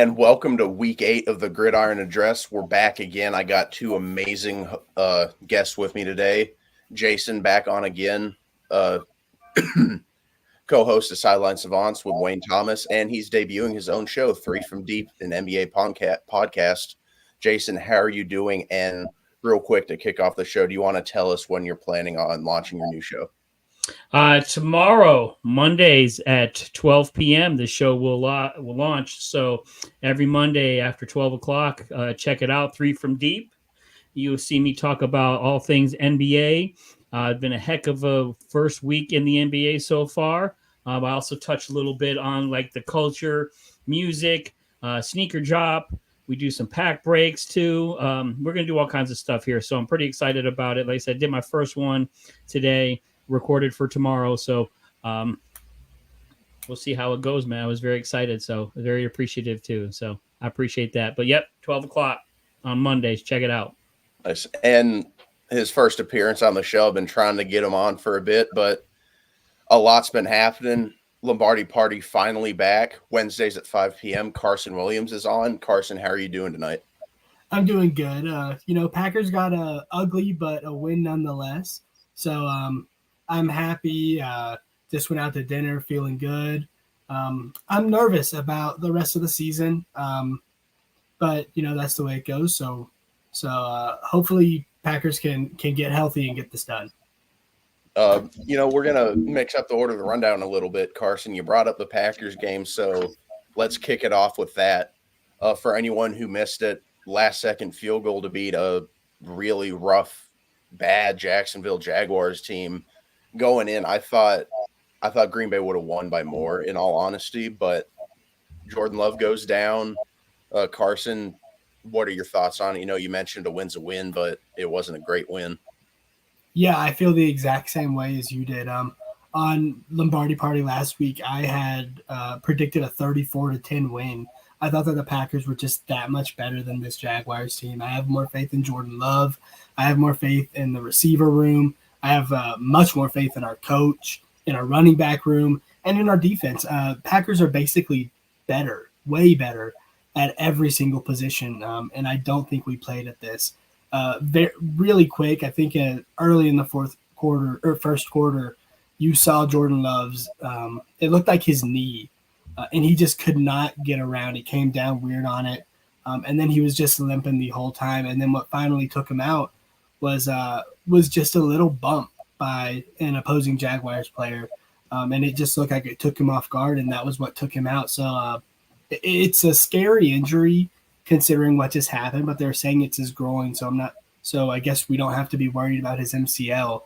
And welcome to week 8 of the Gridiron Address. We're back again. I got two amazing guests with me today. Jason back on again, co-host of Sideline Savants with Wayne Thomas, and he's debuting his own show, Three from Deep, an NBA podcast. Jason, how are you doing? And real quick to kick off the show, do you want to tell us when you're planning on launching your new show? Tomorrow, Mondays at 12 p.m., the show will launch. So every Monday after 12 o'clock, check it out, Three from Deep. You'll see me talk about all things NBA. It's been a heck of a first week in the NBA so far. I also touch a little bit on like the culture, music, sneaker drop. We do some pack breaks too. We're going to do all kinds of stuff here. So I'm pretty excited about it. Like I said, I did my first one today, recorded for tomorrow. So we'll see how it goes, man. I was very excited. So very appreciative too. So I appreciate that. But yep, 12 o'clock on Mondays. Check it out. Nice. And his first appearance on the show, I've been trying to get him on for a bit, but a lot's been happening. Lombardi Party finally back. Wednesdays at 5 p.m. Carsen Williams is on. Carsen, how are you doing tonight? I'm doing good. Packers got a ugly but a win nonetheless. So I'm happy. Just went out to dinner feeling good. I'm nervous about the rest of the season, but that's the way it goes. So hopefully Packers can get healthy and get this done. We're going to mix up the order of the rundown a little bit. Carsen, you brought up the Packers game, so let's kick it off with that. For anyone who missed it, last-second field goal to beat a really rough, bad Jacksonville Jaguars team going in. I thought Green Bay would have won by more, in all honesty, but Jordan Love goes down. Carsen, what are your thoughts on it? You mentioned a win's a win, but it wasn't a great win. Yeah, I feel the exact same way as you did. On Lombardi Party last week, I had predicted a 34-10 win. I thought that the Packers were just that much better than this Jaguars team. I have more faith in Jordan Love. I have more faith in the receiver room. I have much more faith in our coach, in our running back room, and in our defense. Packers are basically better, way better at every single position, and I don't think we played at this. Really quick, I think early in the first quarter, you saw Jordan Love's. It looked like his knee, and he just could not get around. He came down weird on it, and then he was just limping the whole time. And then what finally took him out was just a little bump by an opposing Jaguars player, and it just looked like it took him off guard, and that was what took him out. So it's a scary injury considering what just happened, but they're saying it's his groin, so I guess we don't have to be worried about his MCL.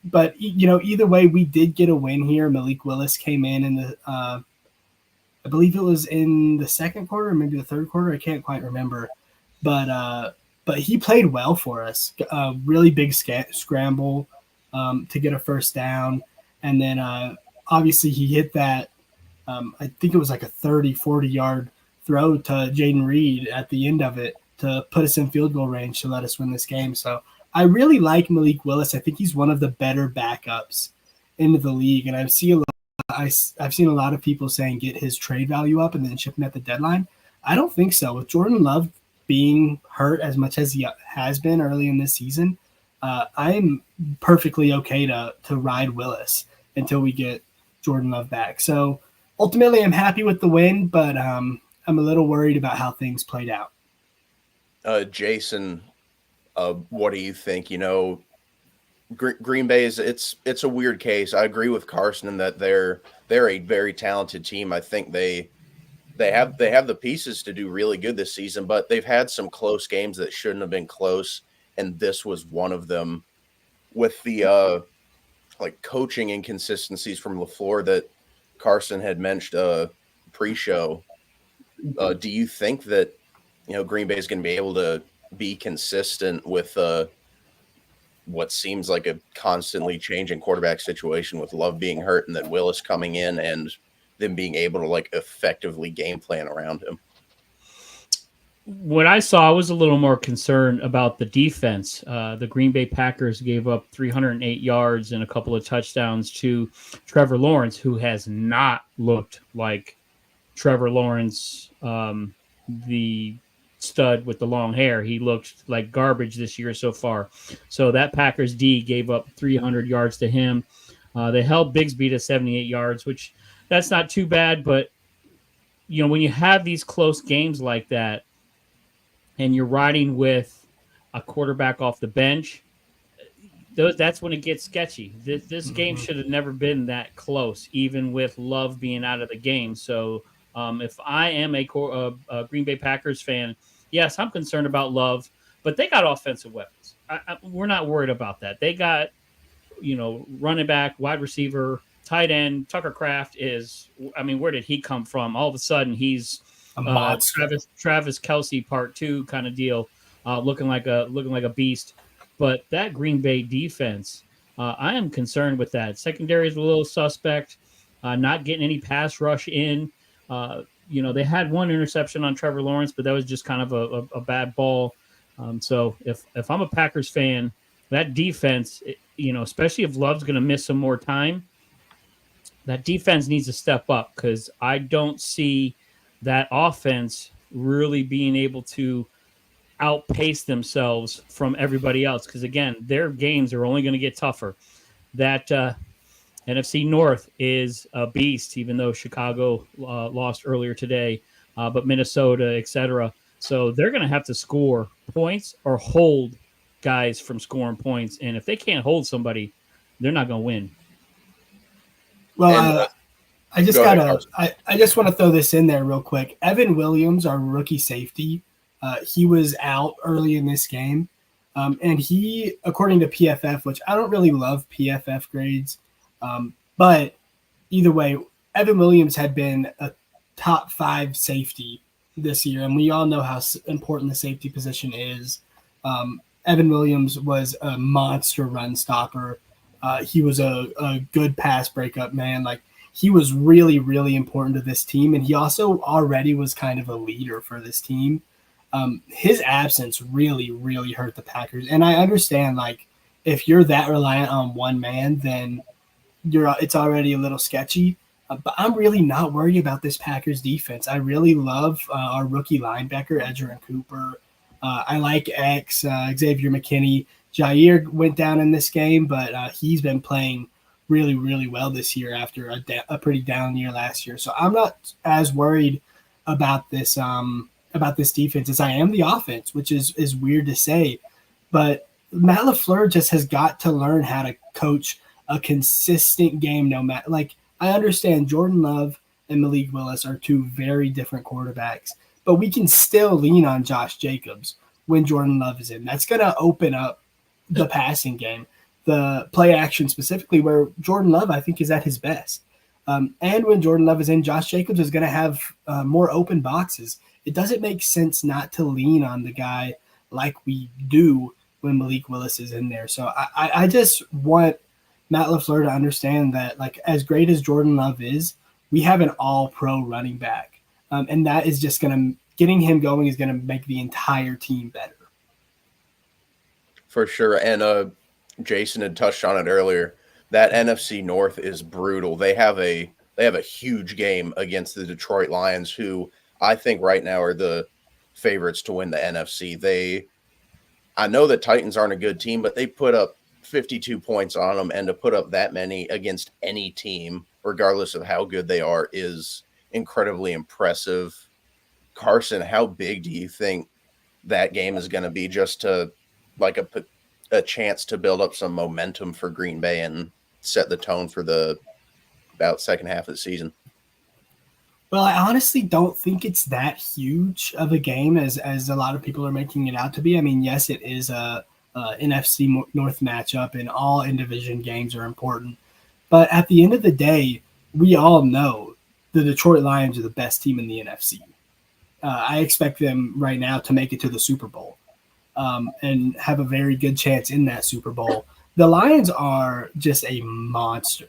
But either way, we did get a win here. Malik Willis came in the I believe it was in the second quarter or maybe the third quarter. I can't quite remember, but he played well for us. Really big scramble to get a first down, and then obviously he hit that. I think it was like a 30-40 yard throw to Jaden Reed at the end of it to put us in field goal range to let us win this game. So I really like Malik Willis. I think he's one of the better backups into the league, and I've seen a lot of people saying get his trade value up and then ship him at the deadline. I don't think so. With Jordan Love being hurt as much as he has been early in this season, I'm perfectly okay to ride Willis until we get Jordan Love back. So ultimately, I'm happy with the win, but I'm a little worried about how things played out. Jason, what do you think? Green Bay it's a weird case. I agree with Carsen in that they're a very talented team. I think they have the pieces to do really good this season, but they've had some close games that shouldn't have been close, and this was one of them. With the coaching inconsistencies from LaFleur that Carsen had mentioned pre-show, do you think that Green Bay is going to be able to be consistent with what seems like a constantly changing quarterback situation with Love being hurt and then Willis coming in and them being able to effectively game plan around him? What I saw, I was a little more concerned about the defense. The Green Bay Packers gave up 308 yards and a couple of touchdowns to Trevor Lawrence, who has not looked like Trevor Lawrence, the stud with the long hair. He looked like garbage this year so far. So that Packers D gave up 300 yards to him. They held Bigsby to 78 yards, which that's not too bad. But, when you have these close games like that and you're riding with a quarterback off the bench, that's when it gets sketchy. This game should have never been that close, even with Love being out of the game. So if I am a Green Bay Packers fan, yes, I'm concerned about Love, but they got offensive weapons. We're not worried about that. They got, running back, wide receiver, tight end. Tucker Kraft where did he come from? All of a sudden, he's Travis Kelce Part 2 kind of deal, looking like a beast. But that Green Bay defense, I am concerned with that. Secondary is a little suspect, not getting any pass rush in. They had one interception on Trevor Lawrence, but that was just kind of a bad ball. So if I'm a Packers fan, that defense, especially if Love's going to miss some more time, that defense needs to step up, because I don't see that offense really being able to outpace themselves from everybody else. Because, again, their games are only going to get tougher. That NFC North is a beast, even though Chicago lost earlier today, but Minnesota, etc. So they're going to have to score points or hold guys from scoring points. And if they can't hold somebody, they're not going to win. Well, I just want to throw this in there real quick. Evan Williams, our rookie safety, he was out early in this game. And he, according to PFF, which I don't really love PFF grades, but either way, Evan Williams had been a top 5 safety this year, and we all know how important the safety position is. Evan Williams was a monster run stopper. He was a good pass breakup man. Like, he was really, really important to this team, and he also already was kind of a leader for this team. His absence really, really hurt the Packers, and I understand, like, if you're that reliant on one man, then it's already a little sketchy. But I'm really not worried about this Packers defense. I really love our rookie linebacker, Edgerrin Cooper. I like Xavier McKinney. Jair went down in this game, but he's been playing really, really well this year after a pretty down year last year. So I'm not as worried about this defense as I am the offense, which is weird to say. But Matt LaFleur just has got to learn how to coach a consistent game. No matter, like, I understand Jordan Love and Malik Willis are two very different quarterbacks, but we can still lean on Josh Jacobs when Jordan Love is in. That's going to open up the passing game, the play action specifically, where Jordan Love, I think, is at his best. And when Jordan Love is in, Josh Jacobs is going to have more open boxes. It doesn't make sense not to lean on the guy like we do when Malik Willis is in there. So I just want Matt LaFleur to understand that, like, as great as Jordan Love is, we have an all-pro running back. And that is just getting him going is going to make the entire team better. For sure. And Jason had touched on it earlier. That NFC North is brutal. They have a huge game against the Detroit Lions, who I think right now are the favorites to win the NFC. I know the Titans aren't a good team, but they put up 52 points on them, and to put up that many against any team, regardless of how good they are, is incredibly impressive. Carsen, how big do you think that game is going to be, just to like a chance to build up some momentum for Green Bay and set the tone for the about second half of the season? Well, I honestly don't think it's that huge of a game as a lot of people are making it out to be. I mean, yes, it is a NFC North matchup, and all in-division games are important. But at the end of the day, we all know the Detroit Lions are the best team in the NFC. I expect them right now to make it to the Super Bowl and have a very good chance in that Super Bowl. The Lions are just a monster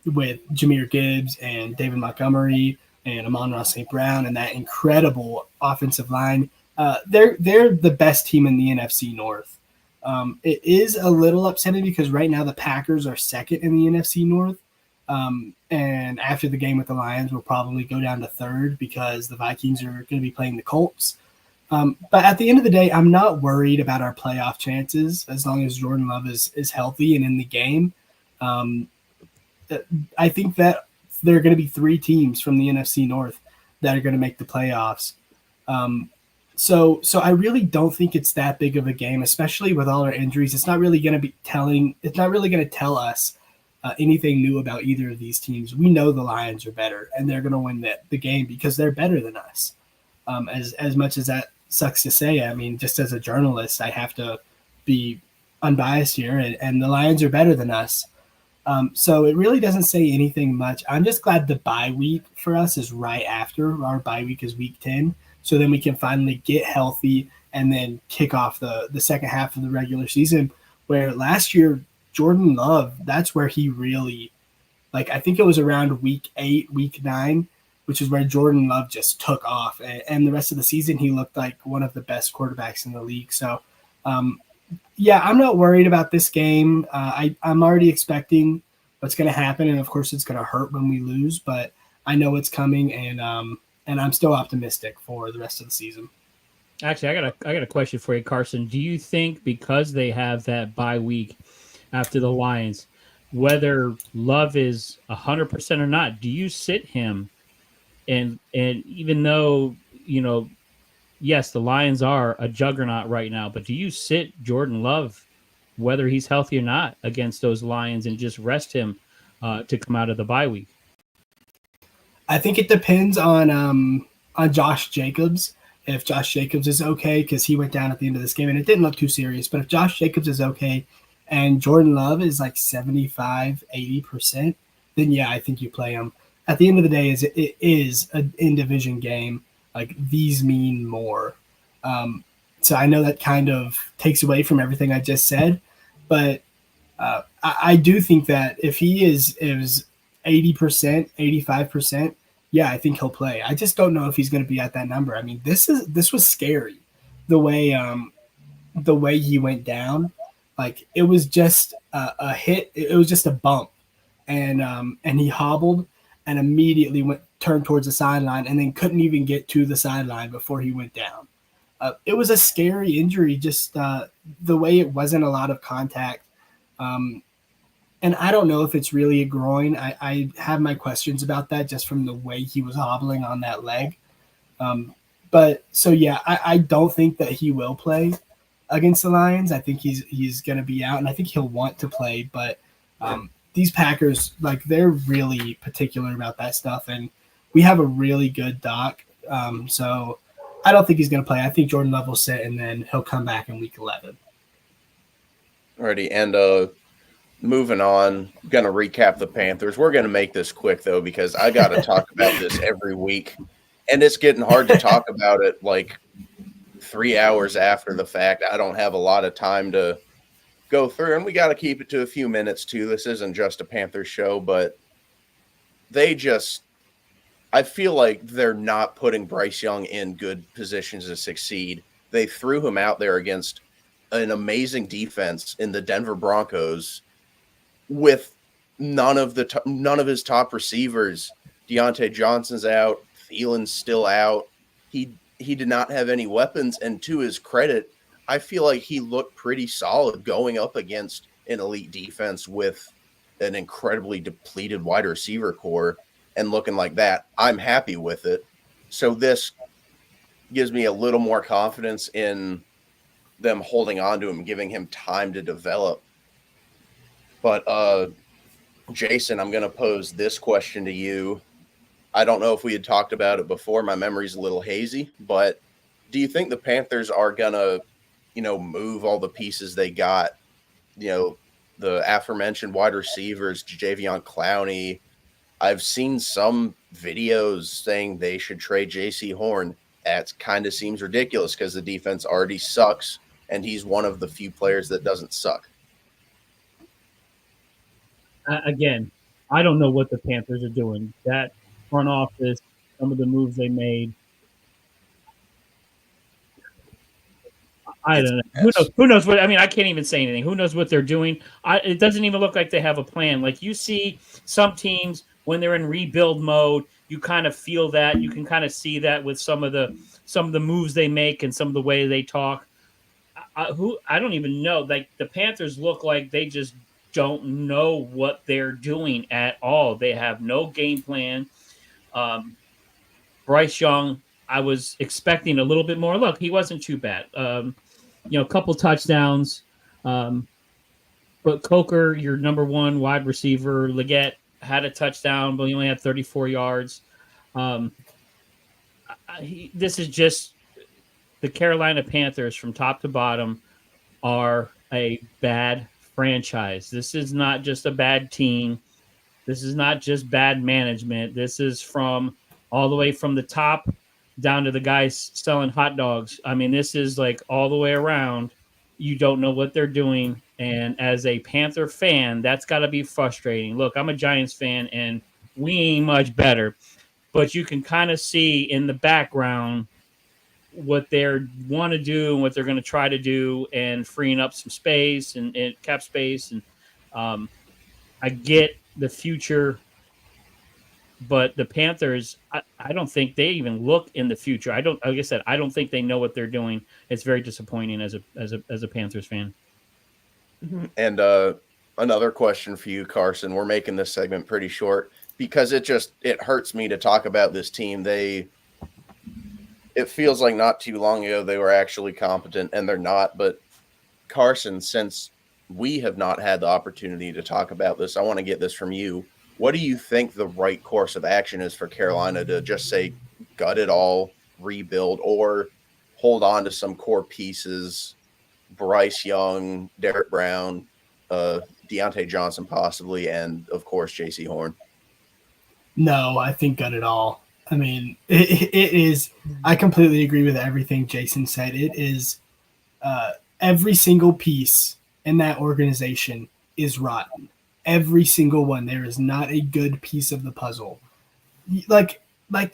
with Jahmyr Gibbs and David Montgomery and Amon-Ra St. Brown and that incredible offensive line. They're the best team in the NFC North. It is a little upsetting because right now the Packers are second in the NFC North, And after the game with the Lions, we'll probably go down to third because the Vikings are going to be playing the Colts. But at the end of the day, I'm not worried about our playoff chances as long as Jordan Love is healthy and in the game. I think that there are going to be 3 teams from the NFC North that are going to make the playoffs. So I really don't think it's that big of a game, especially with all our injuries. It's not really going to tell us anything new about either of these teams. We know the Lions are better, and they're going to win the game because they're better than us. As much as that sucks to say, I mean, just as a journalist, I have to be unbiased here, and the Lions are better than us. So it really doesn't say anything much. I'm just glad the bye week for us is right after our bye week is week 10. So then we can finally get healthy and then kick off the second half of the regular season, where last year, Jordan Love, that's where he really, I think it was around week 8, week 9, which is where Jordan Love just took off. And the rest of the season, he looked like one of the best quarterbacks in the league. So, yeah, I'm not worried about this game. I'm already expecting what's going to happen, and of course it's going to hurt when we lose, but I know it's coming, and I'm still optimistic for the rest of the season. Actually, I got a question for you, Carson. Do you think because they have that bye week after the Lions, whether Love is 100% or not, do you sit him? And even though, yes, the Lions are a juggernaut right now, but do you sit Jordan Love, whether he's healthy or not, against those Lions and just rest him to come out of the bye week? I think it depends on Josh Jacobs. If Josh Jacobs is okay, because he went down at the end of this game and it didn't look too serious, but if Josh Jacobs is okay and Jordan Love is like 75, 80%, then yeah, I think you play him. At the end of the day, it is an in-division game. Like, these mean more. So I know that kind of takes away from everything I just said, but I do think that if he is 80%, 85%, yeah, I think he'll play. I just don't know if he's going to be at that number. I mean, this was scary, the way he went down. Like, it was just a hit. It was just a bump, and he hobbled and immediately turned towards the sideline, and then couldn't even get to the sideline before he went down. It was a scary injury, just the way it wasn't a lot of contact. And I don't know if it's really a groin. I have my questions about that just from the way he was hobbling on that leg. But so, yeah, I don't think that he will play against the Lions. I think he's going to be out, and I think he'll want to play. But these Packers, they're really particular about that stuff, and we have a really good doc. So I don't think he's going to play. I think Jordan Love will sit, and then he'll come back in week 11. Alrighty, and moving on, going to recap the Panthers. We're going to make this quick, though, because I got to talk about this every week, and it's getting hard to talk about it 3 hours after the fact. I don't have a lot of time to go through, and we got to keep it to a few minutes, too. This isn't just a Panthers show, but I feel like they're not putting Bryce Young in good positions to succeed. They threw him out there against an amazing defense in the Denver Broncos with none of his top receivers. Deontay Johnson's out. Thielen's still out. He did not have any weapons, and to his credit, I feel like he looked pretty solid going up against an elite defense with an incredibly depleted wide receiver core and looking like that. I'm happy with it. So this gives me a little more confidence in them holding on to him, giving him time to develop. But Jason, I'm going to pose this question to you. I don't know if we had talked about it before. My memory's a little hazy, but do you think the Panthers are going to, move all the pieces they got, the aforementioned wide receivers, Jadeveon Clowney? I've seen some videos saying they should trade J.C. Horn. That kind of seems ridiculous because the defense already sucks, and he's one of the few players that doesn't suck. Again, I don't know what the Panthers are doing. That front office, some of the moves they made, I don't know. Who knows what? I mean, I can't even say anything. Who knows what they're doing? It doesn't even look like they have a plan. Like you see some teams when they're in rebuild mode, you kind of feel that. You can kind of see that with some of the moves they make and some of the way they talk. I don't even know. Like the Panthers look like they just don't know what they're doing at all. They have no game plan. Bryce Young, I was expecting a little bit more. Look, he wasn't too bad. A couple touchdowns. But Coker, your number one wide receiver, Leggett had a touchdown, but he only had 34 yards. This is just the Carolina Panthers from top to bottom are a bad franchise. This is not just a bad team. This is not just bad management. This is from all the way from the top down to the guys selling hot dogs. I mean, this is like all the way around. You don't know what they're doing. And as a Panther fan, that's got to be frustrating. Look, I'm a Giants fan, and we ain't much better. But you can kind of see in the background what they want to do and what they're going to try to do and freeing up some space and cap space. And I get the future, but the Panthers, I don't think they even look in the future. Like I said, I don't think they know what they're doing. It's very disappointing as a Panthers fan. And another question for you, Carson. We're making this segment pretty short because it hurts me to talk about this team. It feels like not too long ago they were actually competent, and they're not. But Carson, since we have not had the opportunity to talk about this, I want to get this from you. What do you think the right course of action is for Carolina to just say gut it all, rebuild, or hold on to some core pieces, Bryce Young, Derek Brown, Deontay Johnson possibly, and, of course, J.C. Horn? No, I think gut it all. I mean, it is – I completely agree with everything Jason said. It is every single piece in that organization is rotten. Every single one. There is not a good piece of the puzzle. Like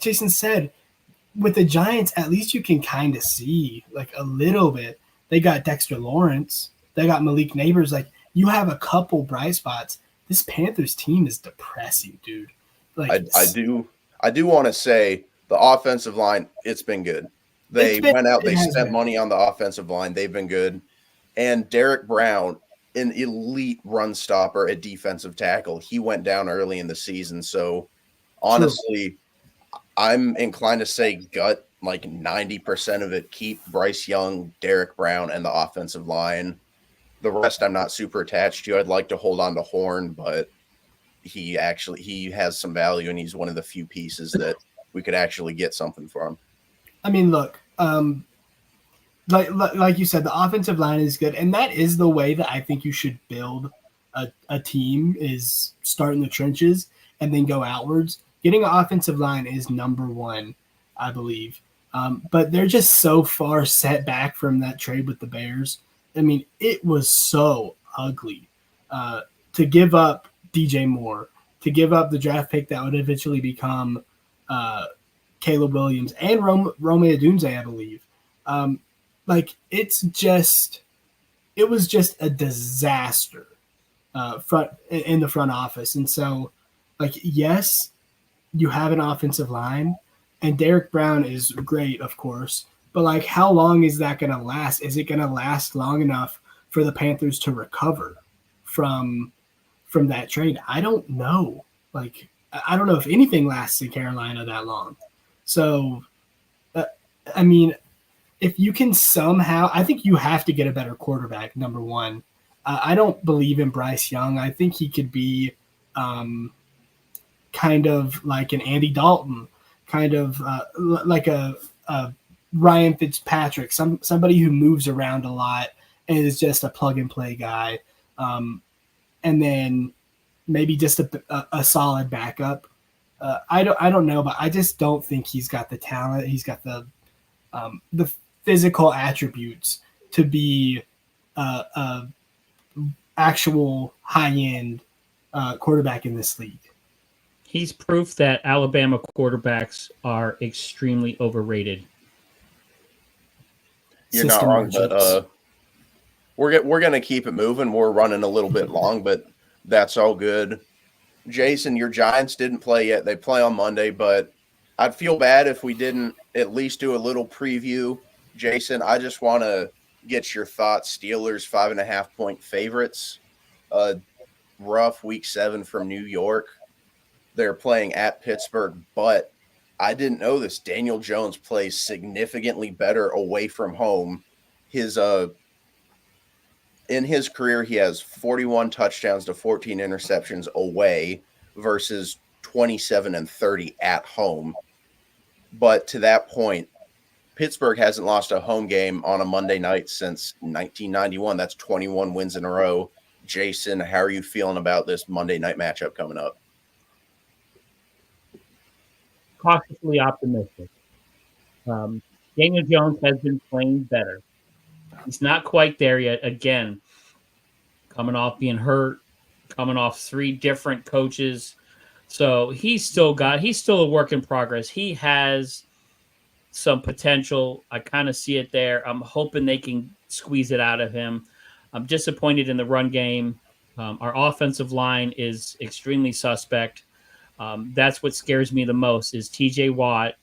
Jason said, with the Giants, at least you can kind of see like a little bit. They got Dexter Lawrence. They got Malik Neighbors. Like you have a couple bright spots. This Panthers team is depressing, dude. Like I do want to say the offensive line, it's been good. They spent money on the offensive line. They've been good. And Derek Brown, an elite run stopper at defensive tackle, he went down early in the season. So honestly, I'm inclined to say gut like 90% of it. Keep Bryce Young, Derek Brown, and the offensive line. The rest I'm not super attached to. I'd like to hold on to Horn, but he has some value, and he's one of the few pieces that we could actually get something from. I mean, look, like you said, the offensive line is good, and that is the way that I think you should build a team, is start in the trenches and then go outwards. Getting an offensive line is number one, I believe. But they're just so far set back from that trade with the Bears. I mean, it was so ugly to give up DJ Moore, to give up the draft pick that would eventually become Caleb Williams and Rome Odunze, I believe. It was just a disaster in the front office. And so, yes, you have an offensive line, and Derek Brown is great, of course. But, how long is that going to last? Is it going to last long enough for the Panthers to recover from that trade? I don't know. I don't know if anything lasts in Carolina that long. So, I mean, if you can somehow – I think you have to get a better quarterback, number one. I don't believe in Bryce Young. I think he could be kind of like an Andy Dalton, kind of like a Ryan Fitzpatrick, somebody who moves around a lot and is just a plug-and-play guy. And then maybe just a solid backup. I don't know, but I just don't think he's got the talent. He's got the physical attributes to be a actual high-end quarterback in this league. He's proof that Alabama quarterbacks are extremely overrated. You're not wrong, but we're gonna keep it moving. We're running a little bit long, but that's all good. Jason, your Giants didn't play yet. They play on Monday, but I'd feel bad if we didn't at least do a little preview. Jason, I just want to get your thoughts. Steelers 5.5-point favorites. Rough week 7 from New York. They're playing at Pittsburgh, but I didn't know this. Daniel Jones plays significantly better away from home. In his career, he has 41 touchdowns to 14 interceptions away versus 27 and 30 at home. But to that point, Pittsburgh hasn't lost a home game on a Monday night since 1991. That's 21 wins in a row. Jason, how are you feeling about this Monday night matchup coming up? Cautiously optimistic. Daniel Jones has been playing better. He's not quite there yet. Again, coming off being hurt, coming off 3 different coaches. So he's still a work in progress. He has some potential. I kind of see it there. I'm hoping they can squeeze it out of him. I'm disappointed in the run game. Our offensive line is extremely suspect. That's what scares me the most is TJ Watt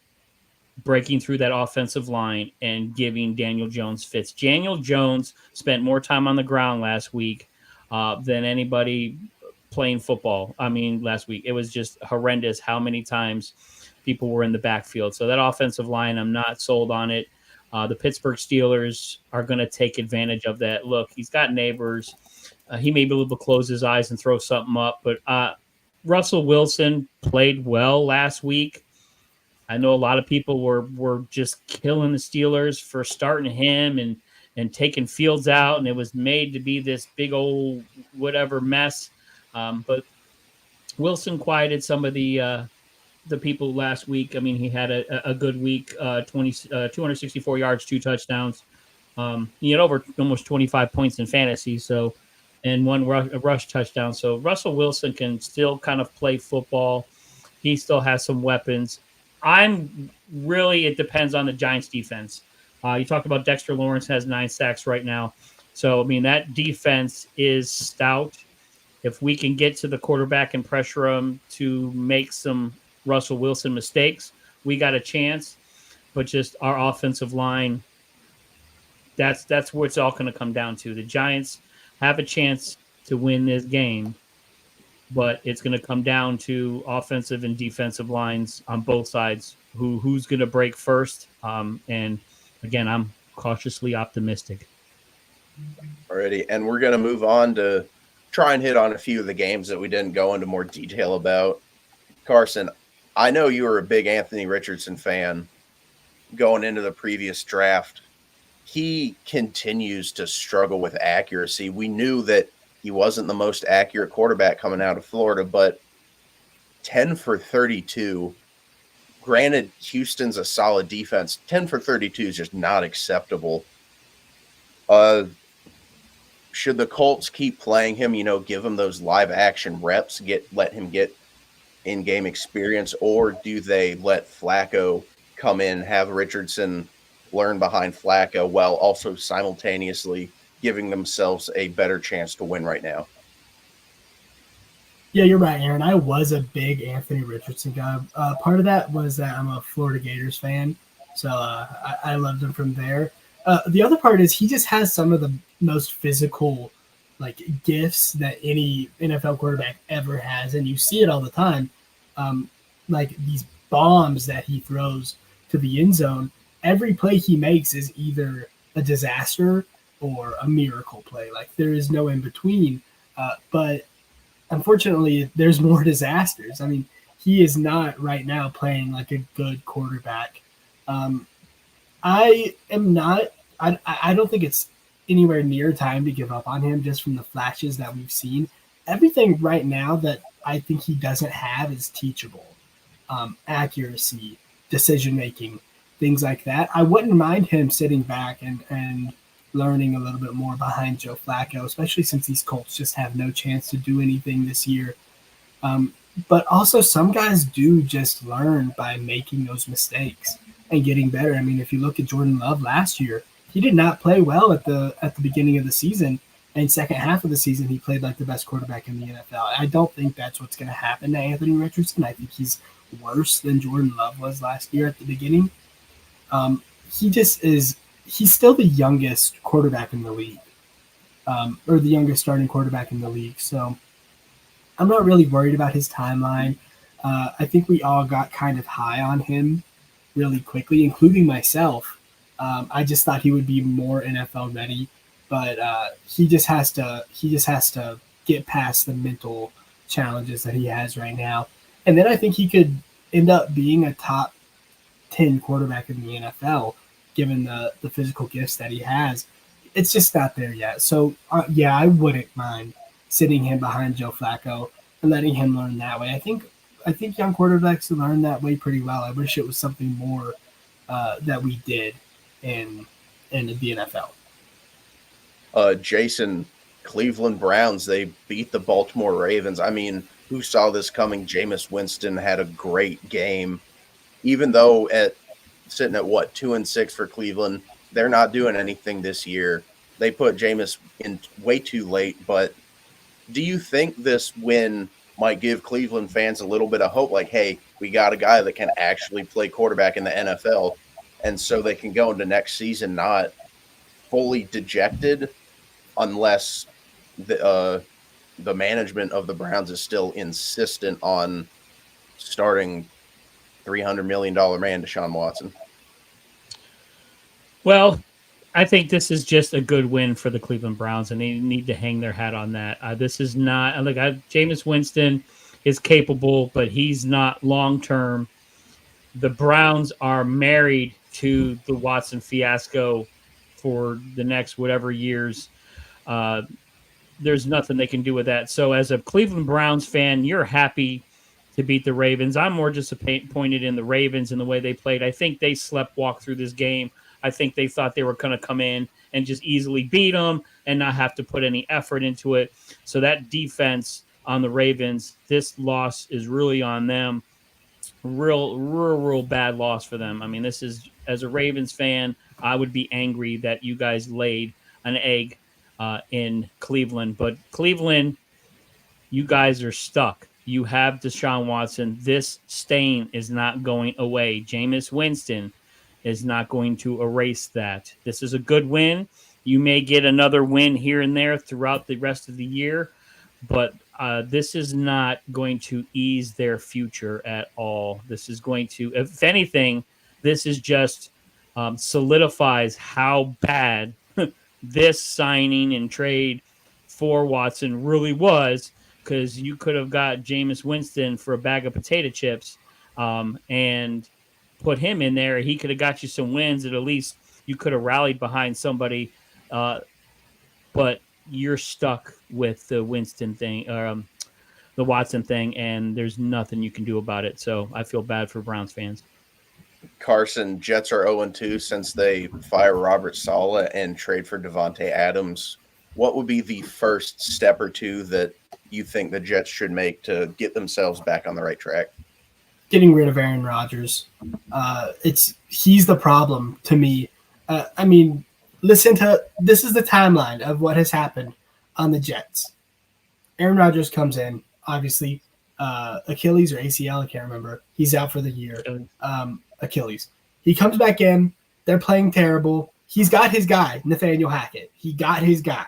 breaking through that offensive line and giving Daniel Jones fits. Daniel Jones spent more time on the ground last week than anybody playing football. I mean, last week. It was just horrendous how many times people were in the backfield. So that offensive line, I'm not sold on it. The Pittsburgh Steelers are going to take advantage of that. Look, he's got neighbors. He may be able to close his eyes and throw something up. But Russell Wilson played well last week. I know a lot of people were just killing the Steelers for starting him and taking Fields out, and it was made to be this big old whatever mess. But Wilson quieted some of the people last week. I mean, he had a good week, 264 yards, 2 touchdowns. He had over almost 25 points in fantasy, so and 1 rush touchdown. So Russell Wilson can still kind of play football. He still has some weapons. It depends on the Giants defense. You talked about Dexter Lawrence has 9 sacks right now. So, I mean, that defense is stout. If we can get to the quarterback and pressure him to make some Russell Wilson mistakes, we got a chance. But just our offensive line, that's where it's all going to come down to. The Giants have a chance to win this game, but it's going to come down to offensive and defensive lines on both sides. Who's going to break first? And again, I'm cautiously optimistic. Alrighty, and we're going to move on to try and hit on a few of the games that we didn't go into more detail about. Carsen, I know you were a big Anthony Richardson fan going into the previous draft. He continues to struggle with accuracy. We knew that he wasn't the most accurate quarterback coming out of Florida, but 10 for 32. Granted, Houston's a solid defense. 10 for 32 is just not acceptable. Should the Colts keep playing him, give him those live action reps, let him get in-game experience, or do they let Flacco come in, have Richardson learn behind Flacco while also simultaneously giving themselves a better chance to win right now? Yeah, you're right, Aaron. I was a big Anthony Richardson guy. Part of that was that I'm a Florida Gators fan, so I loved him from there. The other part is he just has some of the most physical gifts that any NFL quarterback ever has, and you see it all the time. These bombs that he throws to the end zone, every play he makes is either a disaster or a miracle play. There is no in between. But unfortunately, there's more disasters. I mean, he is not right now playing like a good quarterback. I don't think it's anywhere near time to give up on him just from the flashes that we've seen. Everything right now that I think he doesn't have is teachable. Accuracy, decision-making, things like that. I wouldn't mind him sitting back and learning a little bit more behind Joe Flacco, especially since these Colts just have no chance to do anything this year. But also some guys do just learn by making those mistakes and getting better. I mean, if you look at Jordan Love last year, he did not play well at the beginning of the season. And second half of the season, he played like the best quarterback in the NFL. I don't think that's what's going to happen to Anthony Richardson. I think he's worse than Jordan Love was last year at the beginning. He just is – he's still the youngest quarterback in the league, or the youngest starting quarterback in the league. So I'm not really worried about his timeline. I think we all got kind of high on him really quickly, including myself. I just thought he would be more NFL ready. But he just has to get past the mental challenges that he has right now. And then I think he could end up being a top 10 quarterback in the NFL, given the physical gifts that he has. It's just not there yet. So, yeah, I wouldn't mind sitting him behind Joe Flacco and letting him learn that way. I think young quarterbacks learn that way pretty well. I wish it was something more that we did in the NFL. Jason, Cleveland Browns, they beat the Baltimore Ravens. I mean, who saw this coming? Jameis Winston had a great game. Even though sitting at 2-6 for Cleveland, they're not doing anything this year. They put Jameis in way too late. But do you think this win might give Cleveland fans a little bit of hope? Like, hey, we got a guy that can actually play quarterback in the NFL, and so they can go into next season not fully dejected, unless the management of the Browns is still insistent on starting $300 million man Deshaun Watson. Well, I think this is just a good win for the Cleveland Browns, and they need to hang their hat on that. This is not Jameis Winston is capable, but he's not long term. The Browns are married to the Watson fiasco for the next whatever years. There's nothing they can do with that. So as a Cleveland Browns fan, you're happy to beat the Ravens. I'm more disappointed in the Ravens and the way they played. I think they sleptwalked through this game. I think they thought they were going to come in and just easily beat them and not have to put any effort into it. So that defense on the Ravens, this loss is really on them. Real bad loss for them. I mean, this is, as a Ravens fan, I would be angry that you guys laid an egg in Cleveland. But Cleveland, you guys are stuck. You have Deshaun Watson. This stain is not going away. Jameis Winston is not going to erase that. This is a good win. You may get another win here and there throughout the rest of the year, but this is not going to ease their future at all. This is going to, if anything, this is just solidifies how bad this signing and trade for Watson really was, because you could have got Jameis Winston for a bag of potato chips and put him in there. He could have got you some wins, and at least you could have rallied behind somebody. But you're stuck with the Winston thing, the Watson thing, and there's nothing you can do about it. So I feel bad for Browns fans. Carson, Jets are 0-2 since they fire Robert Saleh and trade for Devontae Adams. What would be the first step or two that you think the Jets should make to get themselves back on the right track? Getting rid of Aaron Rodgers. He's the problem to me. I mean, this is the timeline of what has happened on the Jets. Aaron Rodgers comes in, obviously, Achilles or ACL, I can't remember. He's out for the year. Achilles. He comes back in. They're playing terrible. He's got his guy, Nathaniel Hackett. He got his guy.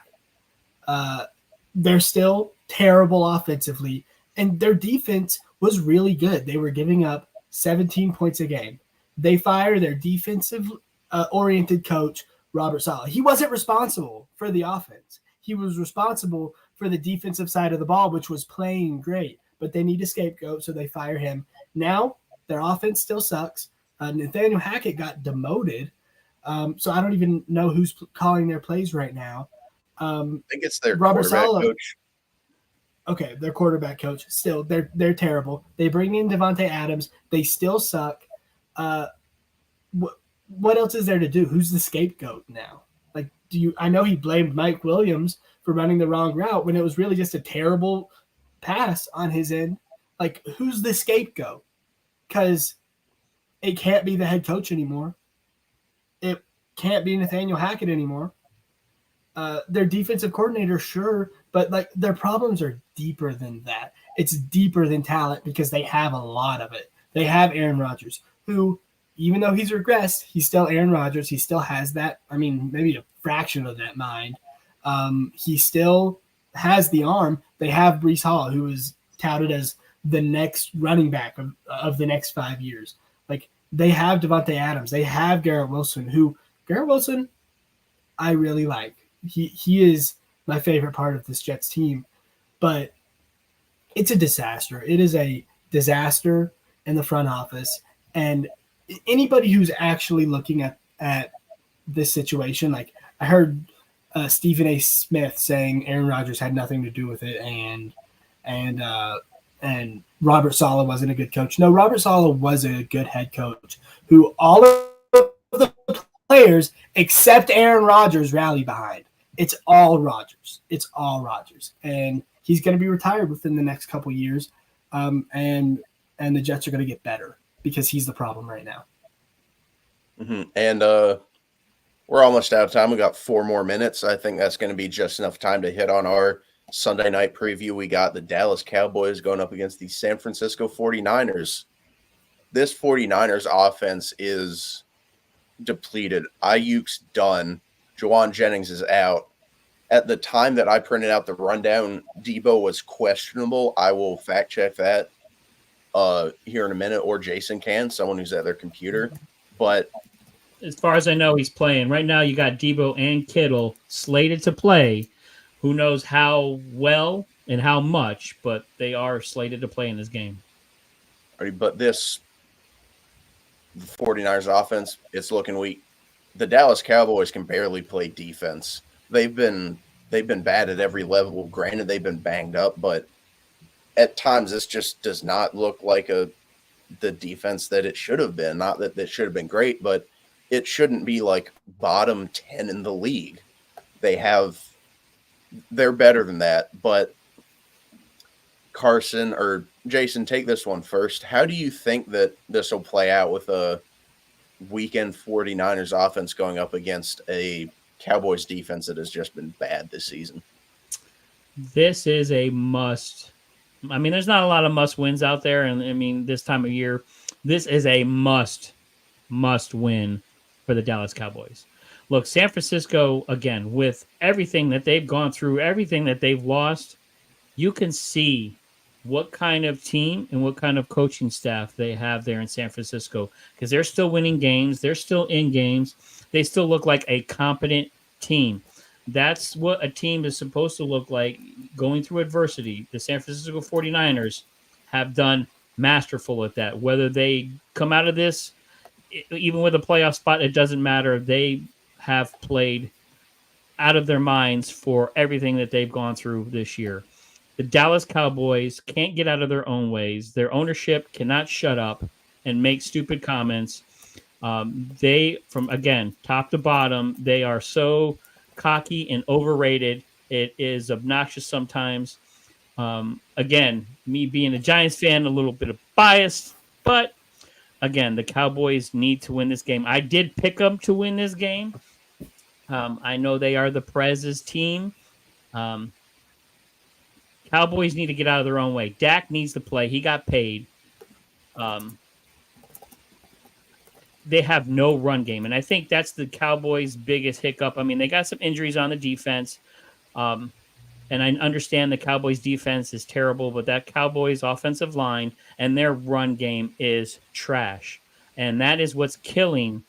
They're still terrible offensively, and their defense was really good. They were giving up 17 points a game. They fire their defensive-oriented coach, Robert Saleh. He wasn't responsible for the offense. He was responsible for the defensive side of the ball, which was playing great. But they need a scapegoat, so they fire him. Now, their offense still sucks. Nathaniel Hackett got demoted, so I don't even know who's calling their plays right now. I think it's their Robert quarterback Saleh, coach. Okay, their quarterback coach. Still, they're terrible. They bring in Devontae Adams. They still suck. What else is there to do? Who's the scapegoat now? Like, I know he blamed Mike Williams for running the wrong route when it was really just a terrible pass on his end. Like, who's the scapegoat? Because it can't be the head coach anymore. can't be Nathaniel Hackett anymore. Their defensive coordinator, sure, but like their problems are deeper than that. It's deeper than talent because they have a lot of it. They have Aaron Rodgers, who, even though he's regressed, he's still Aaron Rodgers. He still has that. I mean, maybe a fraction of that mind. He still has the arm. They have Breece Hall, who is touted as the next running back of the next 5 years. Like, they have Devontae Adams. They have Garrett Wilson, who Garrett Wilson I really like. He is my favorite part of this Jets team, but it's a disaster. It is a disaster in the front office, and anybody who's actually looking at this situation, like I heard Stephen A. Smith saying Aaron Rodgers had nothing to do with it, and Robert Saleh wasn't a good coach. No, Robert Saleh was a good head coach who all of the players except Aaron Rodgers rally behind. It's all Rodgers. It's all Rodgers, and he's going to be retired within the next couple years. And the Jets are going to get better because he's the problem right now. Mm-hmm. And we're almost out of time. We got 4 more minutes. I think that's going to be just enough time to hit on our Sunday night preview. We got the Dallas Cowboys going up against the San Francisco 49ers. This 49ers offense is depleted. Ayuk's done. Juwan Jennings is out. At the time that I printed out the rundown, Debo was questionable. I will fact check that here in a minute, or Jason can, someone who's at their computer. But as far as I know, he's playing. Right now, you got Debo and Kittle slated to play. Who knows how well and how much, but they are slated to play in this game. But the 49ers offense, it's looking weak. The Dallas Cowboys can barely play defense. They've been bad at every level. Granted, they've been banged up, but at times this just does not look like the defense that it should have been. Not that it should have been great, but it shouldn't be like bottom 10 in the league. They're better than that. But Carsen or Jason, take this one first. How do you think that this will play out with a weekend 49ers offense going up against a Cowboys defense that has just been bad this season? This is a must. I mean, there's not a lot of must wins out there. And I mean, this time of year, this is a must win for the Dallas Cowboys. Look, San Francisco, again, with everything that they've gone through, everything that they've lost, you can see what kind of team and what kind of coaching staff they have there in San Francisco, because they're still winning games. They're still in games. They still look like a competent team. That's what a team is supposed to look like going through adversity. The San Francisco 49ers have done masterful at that. Whether they come out of this, even with a playoff spot, it doesn't matter. They have played out of their minds for everything that they've gone through this year. The Dallas Cowboys can't get out of their own ways. Their ownership cannot shut up and make stupid comments. They, from, again, top to bottom, they are so cocky and overrated. It is obnoxious sometimes. Again, me being a Giants fan, a little bit of bias, but again, the Cowboys need to win this game. I did pick them to win this game. I know they are the Prez's team. Cowboys need to get out of their own way. Dak needs to play. He got paid. They have no run game, and I think that's the Cowboys' biggest hiccup. I mean, they got some injuries on the defense, and I understand the Cowboys' defense is terrible, but that Cowboys' offensive line and their run game is trash, and that is what's killing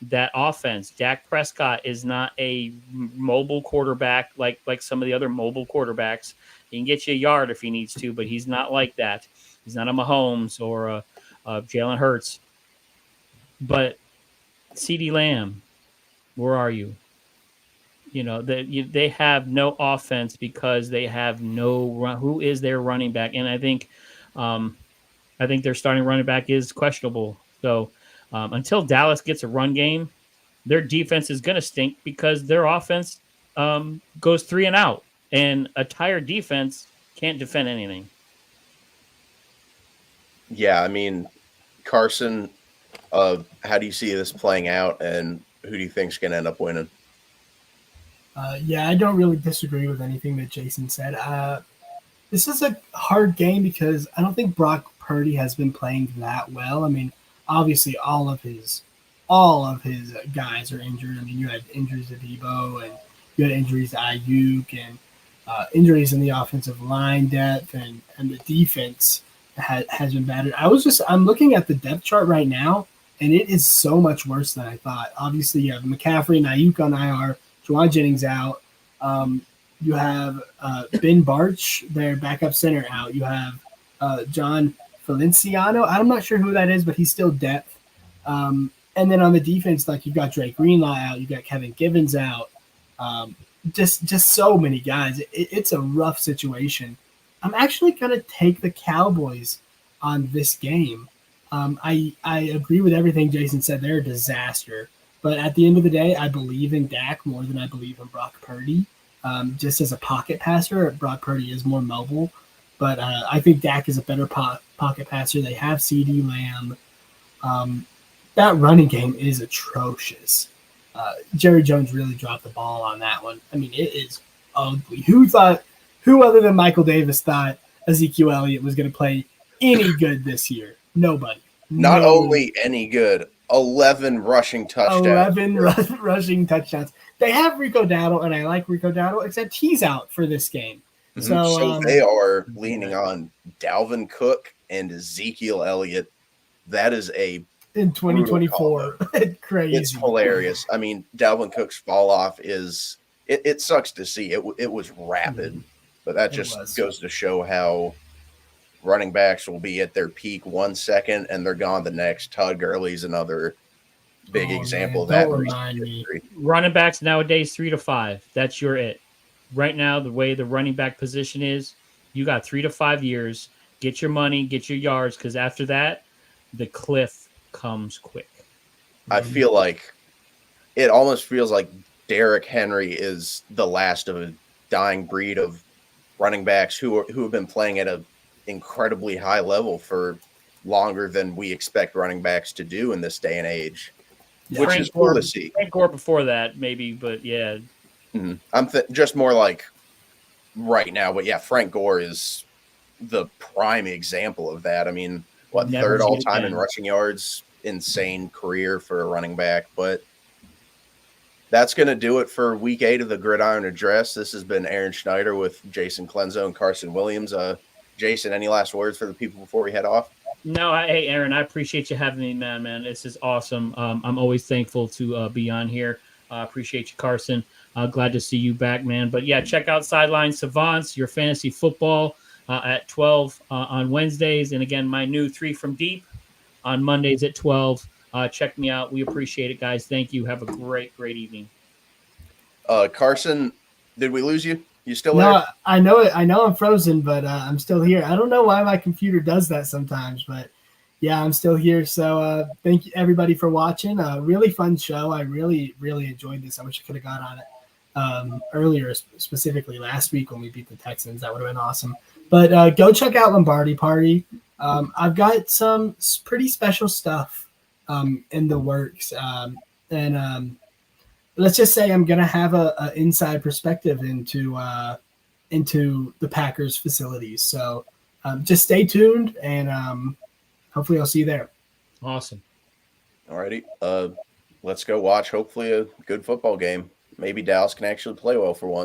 that offense. Dak Prescott is not a mobile quarterback like some of the other mobile quarterbacks. He can get you a yard if he needs to, but he's not like that. He's not a Mahomes or a Jalen Hurts. But CeeDee Lamb, where are you? You know, they have no offense because they have no run. Who is their running back? And I think their starting running back is questionable. So until Dallas gets a run game, their defense is going to stink because their offense goes 3 and out. And a tired defense can't defend anything. Yeah, I mean, Carsen, how do you see this playing out? And who do you think's going to end up winning? Yeah, I don't really disagree with anything that Jason said. This is a hard game because I don't think Brock Purdy has been playing that well. I mean, obviously all of his guys are injured. I mean, you had injuries to Debo and you had injuries to Ayuk and injuries in the offensive line depth and the defense has been battered. I'm looking at the depth chart right now, and it is so much worse than I thought. Obviously, you have McCaffrey and Ayuk on IR, Juwan Jennings out. You have Ben Barch, their backup center, out. You have John Feliciano. I'm not sure who that is, but he's still depth. And then on the defense, like you got Drake Greenlaw out, you got Kevin Givens out. Just so many guys. It's a rough situation. I'm actually gonna take the Cowboys on this game. I agree with everything Jason said. They're a disaster. But at the end of the day, I believe in Dak more than I believe in Brock Purdy. Just as a pocket passer, Brock Purdy is more mobile. But I think Dak is a better pocket passer. They have CeeDee Lamb. That running game is atrocious. Jerry Jones really dropped the ball on that one. I mean, it is ugly. Who other than Michael Davis thought Ezekiel Elliott was going to play any good this year? Nobody. Not only any good, 11 rushing touchdowns. 11 rushing touchdowns. They have Rico Dowdle, and I like Rico Dowdle, except he's out for this game. Mm-hmm. So they are leaning on Dalvin Cook and Ezekiel Elliott. That is in 2024. Crazy. It's hilarious. I mean, Dalvin Cook's fall off is it sucks to see. It was rapid, but that just goes to show how running backs will be at their peak 1 second and they're gone the next. Todd Gurley's another big example of that. Running backs nowadays 3 to 5. That's your it. Right now, the way the running back position is, you got 3 to 5 years. Get your money, get your yards, because after that, the cliff comes quick. I feel like it almost feels like Derrick Henry is the last of a dying breed of running backs who have been playing at an incredibly high level for longer than we expect running backs to do in this day and age, which is cool to see. Frank Gore before that, maybe, but yeah. Mm-hmm. I'm just more like right now, but yeah, Frank Gore is the prime example of that. I mean, third all time in rushing yards, insane career for a running back. But that's going to do it for week 8 of the Gridiron Address. This has been Aaron Schneider with Jason Calenzo and Carsen Williams. Jason, any last words for the people before we head off? No, hey, Aaron, I appreciate you having me, man. This is awesome. I'm always thankful to be on here. Appreciate you, Carsen. Glad to see you back, man. But yeah, check out Sideline Savants, your fantasy football at 12 on Wednesdays. And again, my new 3 from Deep on Mondays at 12. Check me out. We appreciate it, guys. Thank you. Have a great evening. Carsen, did we lose you? You still there? No, I know it. I know I'm frozen, but I'm still here. I don't know why my computer does that sometimes, but yeah, I'm still here. So thank you everybody for watching. Really fun show. I really enjoyed this. I wish I could have got on it earlier, specifically last week when we beat the Texans. That would have been awesome. But go check out Lombardi Party. I've got some pretty special stuff in the works, and let's just say I'm gonna have a inside perspective into the Packers facilities. So just stay tuned, and hopefully I'll see you there. Awesome. All righty. Let's go watch hopefully a good football game. Maybe Dallas can actually play well for once.